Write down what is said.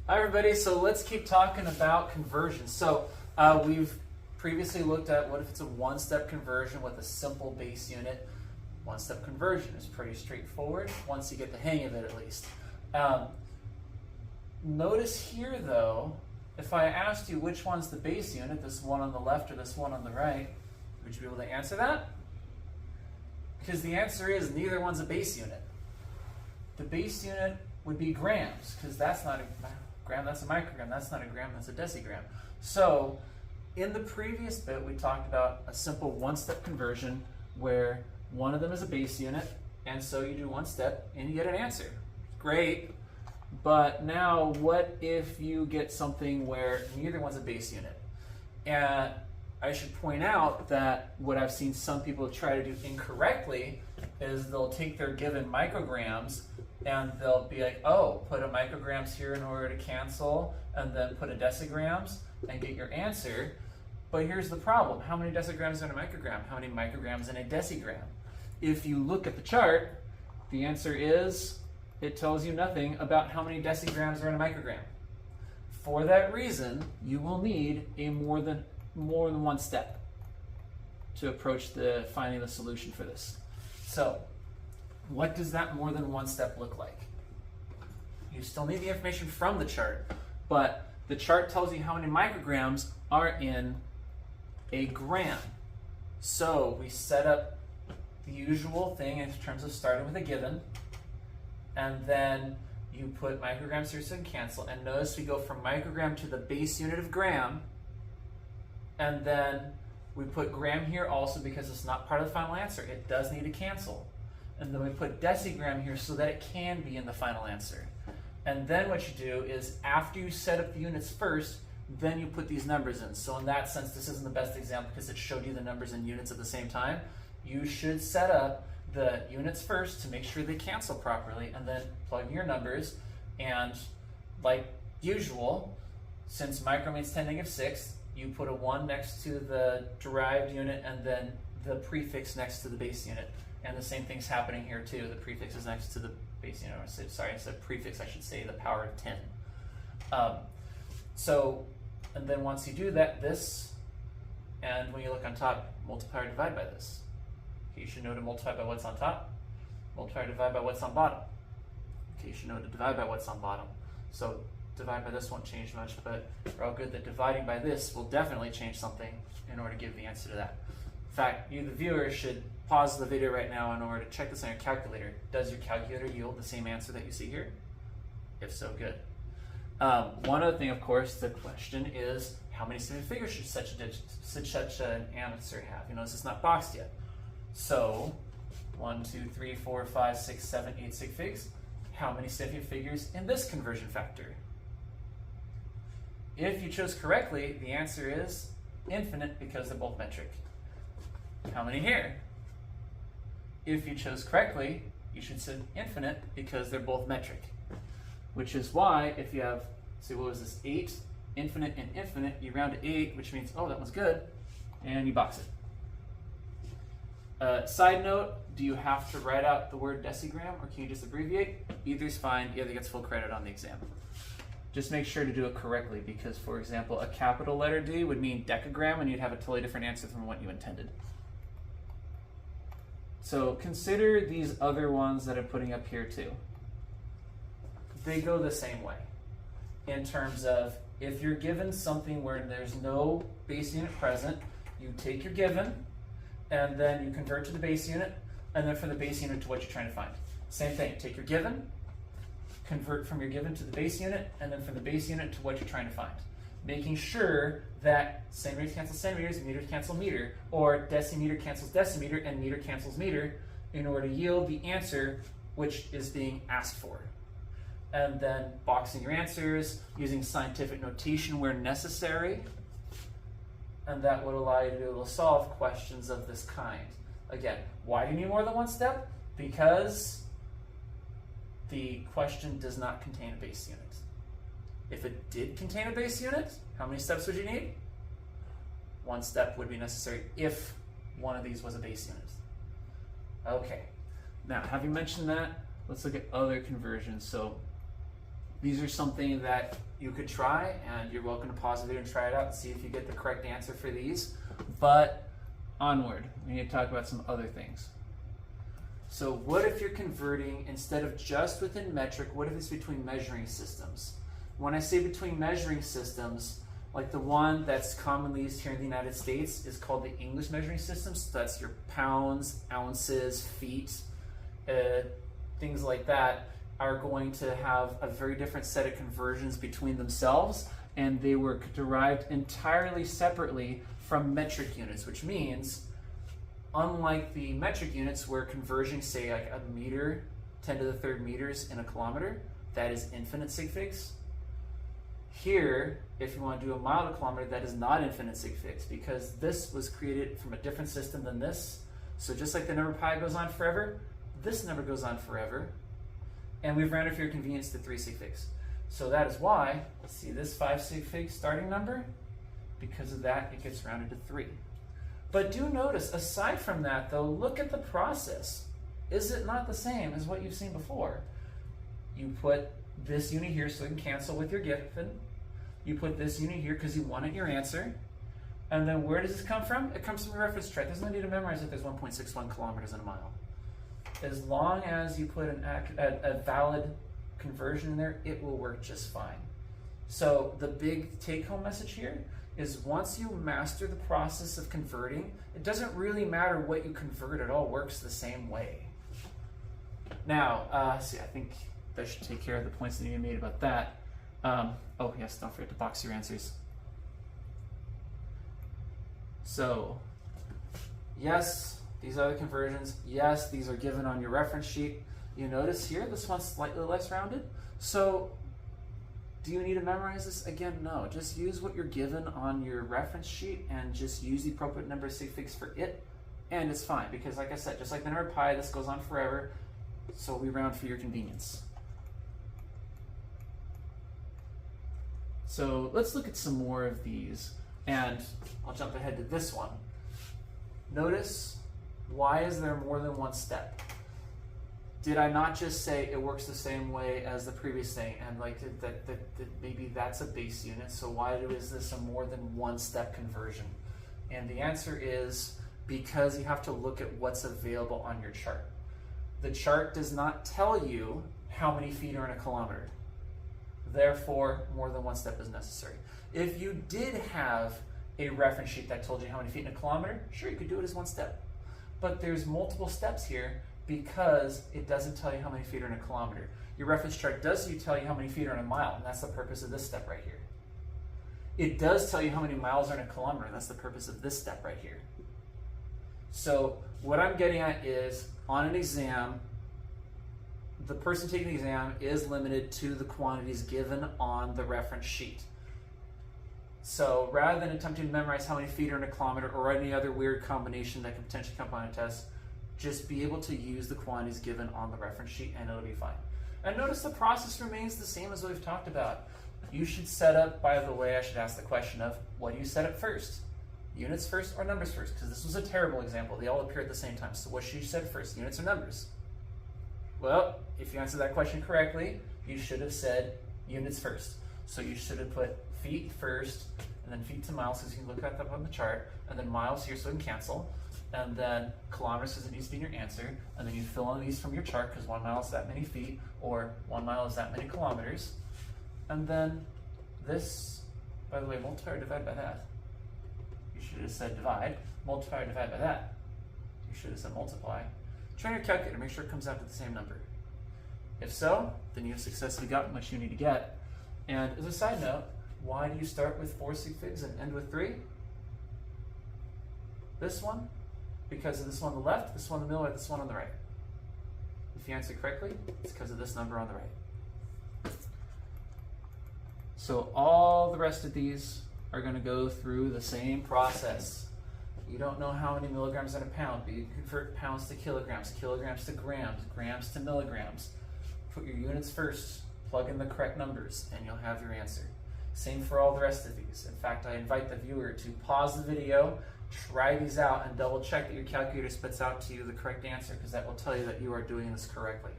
Hi everybody, so let's keep talking about conversion. So we've previously looked at what if it's a one-step conversion with a simple base unit. One-step conversion is pretty straightforward once you get the hang of it at least. Notice here though, if I asked you which one's the base unit, this one on the left or this one on the right, would you be able to answer that? Because the answer is neither one's a base unit. The base unit would be grams, because that's not a gram, that's a microgram, that's not a gram, that's a decigram. So in the previous bit we talked about a simple one-step conversion where one of them is a base unit, and so you do one step and you get an answer. Great, but now what if you get something where neither one's a base unit? And I should point out that what I've seen some people try to do incorrectly is they'll take their given micrograms and they'll be like, oh, put a micrograms here in order to cancel, and then put a decigrams and get your answer. But here's the problem. How many decigrams in a microgram? How many micrograms in a decigram? If you look at the chart, the answer is, it tells you nothing about how many decigrams are in a microgram. For that reason, you will need a more than one step to approach finding the solution for this. So, what does that more than one step look like? You still need the information from the chart, but the chart tells you how many micrograms are in a gram. So we set up the usual thing in terms of starting with a given, and then you put micrograms here so you can cancel, and notice we go from microgram to the base unit of gram, and then we put gram here also because it's not part of the final answer. It does need to cancel. And then we put decigram here so that it can be in the final answer. And then what you do is after you set up the units first, then you put these numbers in. So in that sense, this isn't the best example because it showed you the numbers and units at the same time. You should set up the units first to make sure they cancel properly, and then plug your numbers. And like usual, since micro means 10 to the -6, you put a 1 next to the derived unit and then the prefix next to the base unit. And the same thing's happening here too. The prefix is next to the base unit. Sorry, I said prefix, I should say the power of 10. And then once you do that, this, and when you look on top, multiply or divide by this. Okay, you should know to multiply by what's on top, multiply or divide by what's on bottom. Okay, you should know to divide by what's on bottom. So divide by this won't change much, but we're all good that dividing by this will definitely change something in order to give the answer to that. In fact, you, the viewer, should pause the video right now in order to check this on your calculator. Does your calculator yield the same answer that you see here? If so, good. One other thing, of course, the question is, how many significant figures should such an answer have? You notice it's not boxed yet. So, 1, 2, 3, 4, 5, 6, 7, 8 sig figs. How many significant figures in this conversion factor? If you chose correctly, the answer is infinite because they're both metric. How many here? If you chose correctly, you should say infinite because they're both metric. Which is why if you have, see what was this, 8, infinite and infinite, you round to 8, which means, oh, that one's good, and you box it. Side note, do you have to write out the word decigram or can you just abbreviate? Either's fine, either gets full credit on the exam. Just make sure to do it correctly because, for example, a capital letter D would mean decagram and you'd have a totally different answer from what you intended. So consider these other ones that I'm putting up here too. They go the same way in terms of if you're given something where there's no base unit present, you take your given and then you convert to the base unit, and then from the base unit to what you're trying to find. Same thing, take your given, convert from your given to the base unit, and then from the base unit to what you're trying to find. Making sure that centimeters cancel centimeters, meters cancel meter, or decimeter cancels decimeter, and meter cancels meter in order to yield the answer which is being asked for. And then boxing your answers, using scientific notation where necessary, and that would allow you to be able to solve questions of this kind. Again, why do you need more than one step? Because the question does not contain a base unit. If it did contain a base unit, how many steps would you need? One step would be necessary if one of these was a base unit. Okay, now having mentioned that, let's look at other conversions. So These are something that you could try, and you're welcome to pause the video and try it out and see if you get the correct answer for these. But onward, we need to talk about some other things. So what if you're converting, instead of just within metric, what if it's between measuring systems? When I say between measuring systems, like the one that's commonly used here in the United States is called the English measuring system. So that's your pounds, ounces, feet, things like that are going to have a very different set of conversions between themselves, and they were derived entirely separately from metric units, which means unlike the metric units where conversion, say like a meter, 10 to the third meters in a kilometer, that is infinite sig figs. Here, if you want to do a mile to kilometer, that is not infinite sig figs, because this was created from a different system than this. So just like the number pi goes on forever, this number goes on forever. And we've rounded for your convenience to 3 sig figs. So that is why, see this 5 sig fig starting number? Because of that, it gets rounded to 3. But do notice, aside from that though, look at the process. Is it not the same as what you've seen before? You put this unit here so it can cancel with your given. You put this unit here because you wanted your answer. And then where does this come from? It comes from a reference chart. There's no need to memorize that there's 1.61 kilometers in a mile. As long as you put a valid conversion in there, it will work just fine. So the big take-home message here is once you master the process of converting, it doesn't really matter what you convert, it all works the same way. Now, see, I think that should take care of the points that you made about that. Oh yes, don't forget to box your answers. So, yes, these are the conversions. Yes, these are given on your reference sheet. You notice here, this one's slightly less rounded. So, do you need to memorize this? Again, no. Just use what you're given on your reference sheet and just use the appropriate number of sig figs for it, and it's fine. Because like I said, just like the number pi, this goes on forever, so we round for your convenience. So let's look at some more of these, and I'll jump ahead to this one. Notice, why is there more than one step? Did I not just say it works the same way as the previous thing, and like that maybe that's a base unit, so why is this a more than one step conversion? And the answer is because you have to look at what's available on your chart. The chart does not tell you how many feet are in a kilometer. Therefore, more than one step is necessary. If you did have a reference sheet that told you how many feet in a kilometer, sure, you could do it as one step. But there's multiple steps here because it doesn't tell you how many feet are in a kilometer. Your reference chart does tell you how many feet are in a mile, and that's the purpose of this step right here. It does tell you how many miles are in a kilometer, and that's the purpose of this step right here. So what I'm getting at is, on an exam, the person taking the exam is limited to the quantities given on the reference sheet. So rather than attempting to memorize how many feet are in a kilometer or any other weird combination that could potentially come up on a test, just be able to use the quantities given on the reference sheet and it'll be fine. And notice the process remains the same as what we've talked about. You should set up, by the way, I should ask the question of, what do you set up first? Units first or numbers first? Because this was a terrible example. They all appear at the same time. So what should you set first, units or numbers? Well, if you answer that question correctly, you should have said units first. So you should have put feet first, and then feet to miles, because you can look that up on the chart, and then miles here so it can cancel, and then kilometers because it needs to be in your answer, and then you fill in these from your chart because 1 mile is that many feet, or 1 mile is that many kilometers, and then this, by the way, multiply or divide by that. You should have said divide, multiply or divide by that. You should have said multiply. Try your calculator, make sure it comes out to the same number. If so, then you have successfully gotten what you need to get. And as a side note, why do you start with 4 sig figs and end with 3? This one, because of this one on the left, this one in the middle, or this one on the right. If you answer correctly, it's because of this number on the right. So all the rest of these are going to go through the same process. You don't know how many milligrams in a pound, but you convert pounds to kilograms, kilograms to grams, grams to milligrams. Put your units first, plug in the correct numbers, and you'll have your answer. Same for all the rest of these. In fact, I invite the viewer to pause the video, try these out, and double check that your calculator spits out to you the correct answer, because that will tell you that you are doing this correctly.